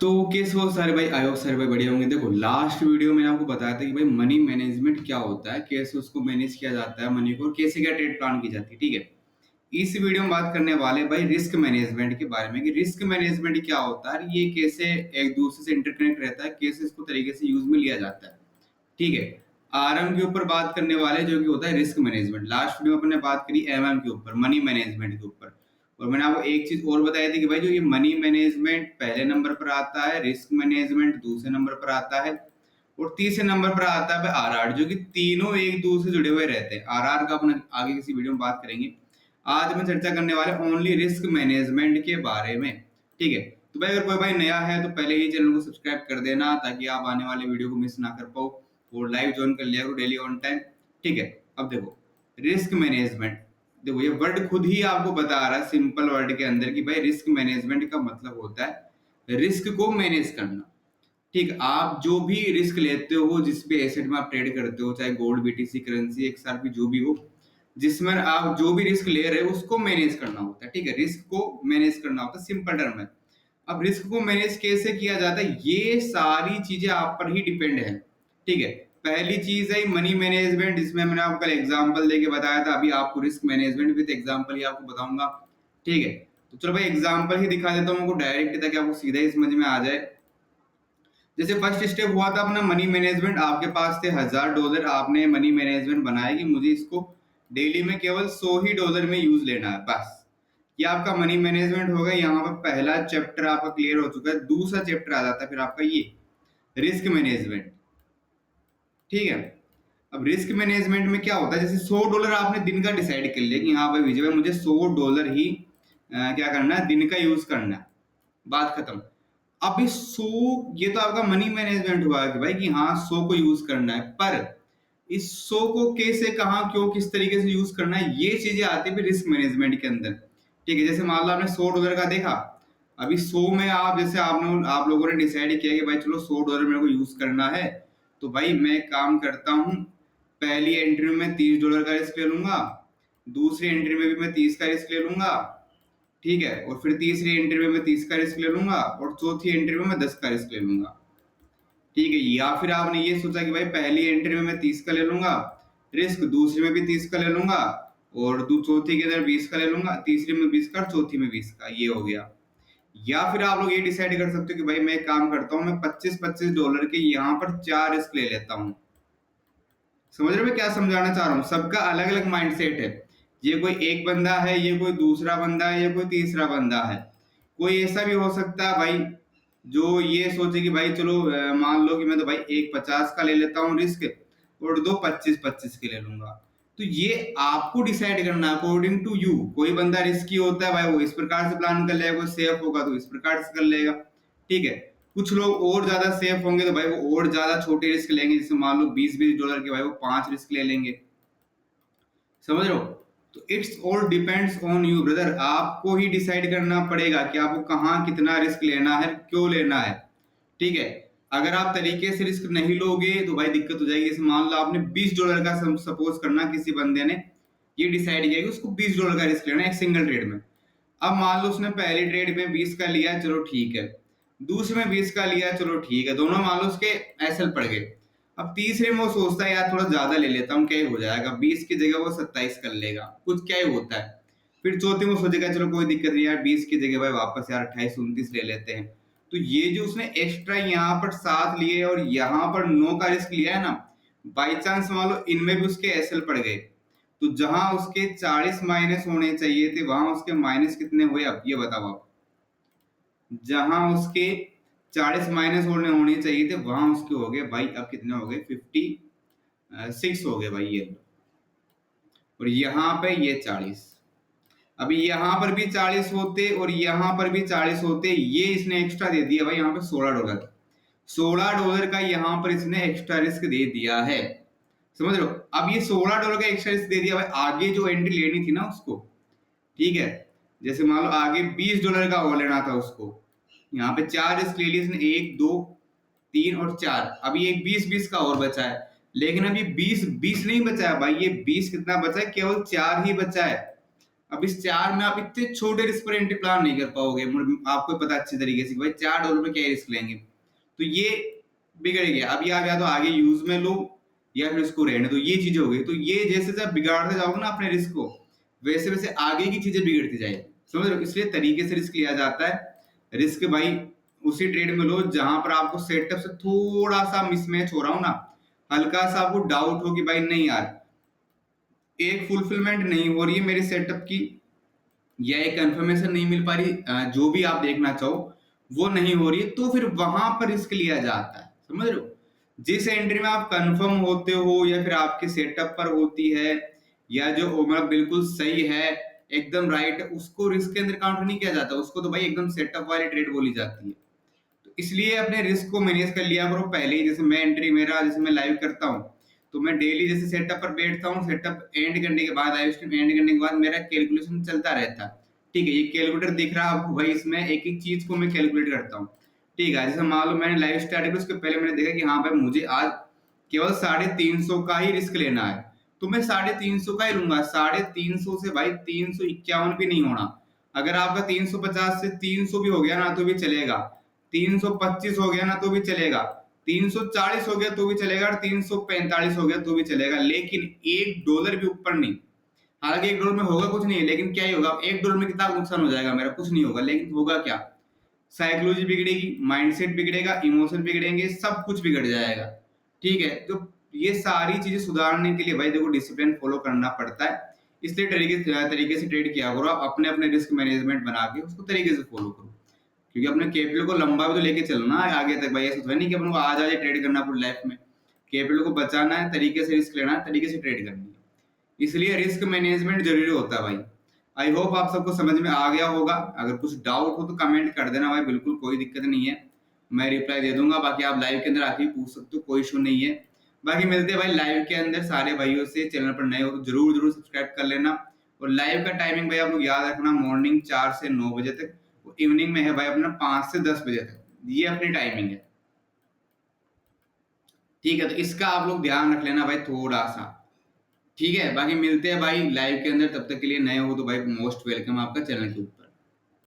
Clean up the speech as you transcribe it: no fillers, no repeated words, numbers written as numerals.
तो कैसे हो सारे भाई? आई होप सारे भाई बढ़िया होंगे। देखो, लास्ट वीडियो में आपको बताया था कि भाई मनी मैनेजमेंट क्या होता है, कैसे उसको मैनेज किया जाता है मनी को, और कैसे क्या ट्रेड प्लान की जाती है। ठीक है, इस वीडियो में बात करने वाले भाई रिस्क मैनेजमेंट के बारे में कि रिस्क मैनेजमेंट क्या होता है, ये कैसे एक दूसरे से इंटरकनेक्ट रहता है, कैसे इसको तरीके से यूज में लिया जाता है। ठीक है, आरएम के ऊपर बात करने वाले जो कि होता है रिस्क मैनेजमेंट। लास्ट वीडियो में अपने बात करी एमएम के ऊपर, मनी मैनेजमेंट के ऊपर। और मैंने आपको एक चीज और बताई थी कि भाई जो ये मनी मैनेजमेंट पहले नंबर पर आता है, रिस्क मैनेजमेंट दूसरे नंबर पर आता है, और तीसरे नंबर पर आता है आरआर, जो कि तीनों एक दूसरे से जुड़े हुए रहते हैं। आरआर का अपना आगे किसी वीडियो में बात करेंगे। आज मैं चर्चा करने वाले ओनली रिस्क मैनेजमेंट के बारे में। ठीक है, तो भाई अगर कोई भाई नया है तो पहले ही चैनल को सब्सक्राइब कर देना, ताकि आप आने वाले वीडियो को मिस ना कर पाओ, और लाइव ज्वाइन कर लिया करो डेली ऑन टाइम। ठीक है, अब देखो रिस्क मैनेजमेंट, देखो ये वर्ड खुद ही आपको बता रहा है सिंपल वर्ड के अंदर कि भाई रिस्क मैनेजमेंट का मतलब होता है रिस्क को मैनेज करना। ठीक, आप जो भी रिस्क लेते हो, जिस भी एसेट में आप ट्रेड करते हो, चाहे गोल्ड, बीटीसी, करेंसी, एक्सआरपी, जो भी हो, जिसमें आप जो भी रिस्क ले रहे हो उसको मैनेज करना होता है। ठीक है, रिस्क को मैनेज करना होता है, सिंपल टर्म है। अब रिस्क को मैनेज कैसे किया जाता है, ये सारी चीजें आप पर ही डिपेंड है। ठीक है, पहली चीज है मनी मैनेजमेंट, जिसमें मैंने आपको कल एग्जांपल देके बताया था। अभी आपको रिस्क मैनेजमेंट विद एग्जांपल ही आपको बताऊंगा। ठीक है, तो चलो भाई एग्जांपल ही दिखा देता हूँ आपको डायरेक्ट, ताकि आपको सीधा ही समझ में आ जाए। जैसे फर्स्ट स्टेप हुआ था अपना मनी मैनेजमेंट, आपके पास थे $1000, आपने मनी मैनेजमेंट बनाया कि मुझे इसको डेली में केवल $100 में यूज लेना है, बस। ये आपका मनी मैनेजमेंट हो गया। यहाँ पर पहला चैप्टर आपका क्लियर हो चुका है। दूसरा चैप्टर आ जाता है फिर आपका ये रिस्क मैनेजमेंट। ठीक है, अब रिस्क मैनेजमेंट में क्या होता है, जैसे $100 आपने दिन का डिसाइड कर लिया कि हाँ भाई विजय भाई मुझे $100 ही क्या करना है, दिन का यूज करना है, बात खत्म। अब इस 100, ये तो आपका मनी मैनेजमेंट हुआ कि भाई कि हाँ 100 को यूज करना है, पर इस 100 को कैसे, कहाँ, क्यों, किस तरीके से यूज करना है, ये चीजें आती है फिर रिस्क मैनेजमेंट के अंदर। ठीक है, जैसे मान लो आपने $100 का देखा। अभी 100 में आप जैसे आप लोगों ने डिसाइड किया कि भाई चलो $100 मेरे को यूज करना है, तो भाई मैं काम करता हूँ, पहली एंट्री में मैं $30 का रिस्क ले लूंगा, दूसरी एंट्री में भी मैं 30 का रिस्क ले लूंगा। ठीक है, और फिर तीसरी एंट्री में मैं 30 का रिस्क ले लूंगा, और चौथी एंट्री में मैं 10 का रिस्क ले लूंगा। ठीक है, या फिर आपने ये सोचा कि भाई पहली एंट्री में मैं 30 का ले लूंगा रिस्क, दूसरी में भी 30 का ले लूंगा, और चौथी के अंदर 20 का ले लूंगा, तीसरी में 20 का, चौथी में 20 का, ये हो गया। या फिर आप लोग ये डिसाइड कर सकते हो कि भाई मैं एक काम करता हूँ, मैं $25-25 के यहाँ पर 4 रिस्क ले लेता हूँ। समझ रहे हो मैं क्या समझाना चाह रहा हूँ? सबका अलग अलग माइंडसेट है। ये कोई एक बंदा है, ये कोई दूसरा बंदा है, ये कोई तीसरा बंदा है। कोई ऐसा भी हो सकता है भाई जो ये सोचे कि भाई चलो मान लो कि मैं तो भाई एक 50 का ले लेता हूँ रिस्क, और दो 25-25 के ले लूंगा। तो ये आपको डिसाइड करना अकॉर्डिंग टू यू। कोई बंदा रिस्की होता है भाई, वो इस प्रकार से प्लान कर लेगा, कोई सेफ होगा तो इस प्रकार से कर लेगा। ठीक है, कुछ लोग और ज्यादा सेफ होंगे तो भाई वो और ज्यादा छोटे रिस्क लेंगे, जैसे मान लो $20-20 के, भाई वो 5 रिस्क ले लेंगे। समझ रहे हो? तो it's all depends on you brother, आपको ही डिसाइड करना पड़ेगा कि आपको कहाँ कितना रिस्क लेना है, क्यों लेना है। ठीक है, अगर आप तरीके से रिस्क नहीं लोगे तो भाई दिक्कत हो जाएगी। जैसे मान लो आपने $20 का सपोज करना, किसी बंदे ने ये डिसाइड किया कि उसको $20 का रिस्क लेना है एक सिंगल ट्रेड में। अब मान लो उसने पहली ट्रेड में 20 का लिया, चलो ठीक है, दूसरे में 20 का लिया, चलो ठीक है, दोनों मान लो उसके एसएल पड़ गए। अब तीसरे में वो सोचता है यार थोड़ा ज्यादा ले लेता हूँ, क्या ही हो जाएगा, 20 की जगह वो 27 कर लेगा, कुछ क्या ही होता है। फिर चौथे में सोचेगा चलो कोई दिक्कत नहीं यार, 20 की जगह भाई वापस यार 28-29 ले लेते हैं। तो ये जो उसने एक्स्ट्रा यहाँ पर 7 लिए और यहाँ पर 9 का रिस्क लिया है ना, बाई चांस मान लो इनमें भी उसके एसएल पड़ गए, तो जहां उसके 40 माइनस होने चाहिए थे, वहां उसके माइनस कितने हुए, अब ये बताओ आप। जहां उसके 40 माइनस होने चाहिए थे, वहां उसके हो गए भाई, अब कितने हो गए, 56 हो गए भाई ये। और यहाँ पे ये 40, अभी यहाँ पर भी 40 होते और यहाँ पर भी 40 होते, ये इसने एक्स्ट्रा दे दिया भाई यहाँ पे $16। $16 का यहाँ पर इसने एक्स्ट्रा रिस्क दे दिया है। समझ लो, अब ये $16 का एक्स्ट्रा रिस्क दे दिया भाई, आगे जो एंट्री लेनी थी ना उसको। ठीक है, जैसे मान लो आगे $20 का और लेना था उसको, यहाँ पे 4 रिस्क ले लिए इसने, 1, 2, 3 और 4। अभी एक 20-20 का और बचा है, लेकिन अभी 20-20 नहीं बचा है भाई, ये 20 कितना बचा है, केवल 4 ही बचा है। अब इस 4 में आप इतने छोटे रिस्क पर एंट्री प्लान नहीं कर पाओगे। आपको पता अच्छी तरीके से कि भाई $4 में क्या रिस्क लेंगे, तो ये बिगड़ गया। अब या तो आगे यूज में लो या फिर उसको रहने दो, ये चीजें हो गई। तो ये जैसे जब बिगाड़ते जाओगे ना अपने रिस्क को, वैसे वैसे आगे की चीजें बिगड़ती जाएगी, समझ रहे हो। इसलिए तरीके से रिस्क लिया जाता है। रिस्क भाई उसी ट्रेड में लो जहां पर आपको सेटअप से थोड़ा सा मिसमैच हो रहा हो ना, हल्का सा आपको डाउट हो कि भाई नहीं यार, एक फुलफिलमेंट नहीं हो रही है मेरे सेटअप की, या एक कंफर्मेशन नहीं मिल पा रही, जो भी आप देखना चाहो वो नहीं हो रही है, तो फिर वहां पर रिस्क लिया जाता है, समझ रहे हो। जिस एंट्री में आप कंफर्म होते हो या फिर आपके सेटअप पर होती है, या जो मतलब बिल्कुल सही है, एकदम राइट है, उसको रिस्क के अंदर काउंट नहीं किया जाता, उसको तो भाई एकदम सेटअप वाली ट्रेड बोली जाती है। तो इसलिए अपने रिस्क को मैनेज कर लिया करो पहले ही। जैसे मैं एंट्री मेरा जैसे मैं लाइव करता हूँ, तो मैं डेली जैसे सेटअप पर बैठता हूँ, सेटअप एंड करने के बाद, लाइव स्ट्रीम एंड करने के बाद मेरा कैलकुलेशन चलता रहता है। ठीक है, ये कैलकुलेटर दिख रहा है आपको भाई, इसमें एक एक चीज को मैं कैलकुलेट करता हूँ। ठीक है, जैसे मान लो मैंने लाइव स्टार्ट किया, उसके पहले मैंने देखा कि हाँ भाई मुझे आज केवल 350 का ही रिस्क लेना है, तो मैं 350 का ही लूंगा। 350 से भाई 351 भी नहीं होना। अगर आपका 350 से 300 भी हो गया ना तो भी चलेगा, 325 हो गया ना तो भी चलेगा, 340 हो गया तो भी चलेगा, और 345 हो गया तो भी चलेगा, लेकिन $1 भी ऊपर नहीं। हालांकि $1 में होगा कुछ नहीं है, लेकिन क्या ही होगा, $1 में कितना नुकसान हो जाएगा मेरा, कुछ नहीं होगा, लेकिन होगा क्या, साइकोलॉजी बिगड़ेगी, माइंडसेट बिगड़ेगा, इमोशन बिगड़ेंगे, सब कुछ बिगड़ जाएगा। ठीक है, तो ये सारी चीजें सुधारने के लिए भाई देखो डिसिप्लिन फॉलो करना पड़ता है। इसलिए तरीके से ट्रेड किया करो, आप अपने अपने रिस्क मैनेजमेंट बना के उसको तरीके से फॉलो करो, क्योंकि अपने कैपिटल को लंबा भी तो लेके चलना है आगे तक भाई। ऐसा तो है नहीं कि अपन को आज आज ट्रेड करना पूरी लाइफ में। कैपिटल को बचाना है, तरीके से रिस्क लेना है, तरीके से ट्रेड करनी है। इसलिए रिस्क मैनेजमेंट जरूरी होता है भाई। आई होप आप सबको समझ में आ गया होगा। अगर कुछ डाउट हो तो कमेंट कर देना भाई, बिल्कुल कोई दिक्कत नहीं है, मैं रिप्लाई दे दूंगा। बाकी आप लाइव के अंदर आके पूछ सकते हो, कोई इशू नहीं है। बाकी मिलते हैं भाई लाइव के अंदर सारे भाइयों से। चैनल पर नए हो तो जरूर जरूर सब्सक्राइब कर लेना। और लाइव का टाइमिंग भाई आप लोग याद रखना, मॉर्निंग 4 से 9 बजे तक, इवनिंग में है भाई अपना 5 से 10 बजे तक, ये अपनी टाइमिंग है। ठीक है, तो इसका आप लोग ध्यान रख लेना भाई थोड़ा सा। ठीक है, बाकी मिलते हैं भाई लाइव के अंदर, तब तक के लिए नए हो तो भाई मोस्ट वेलकम आपका चैनल के ऊपर।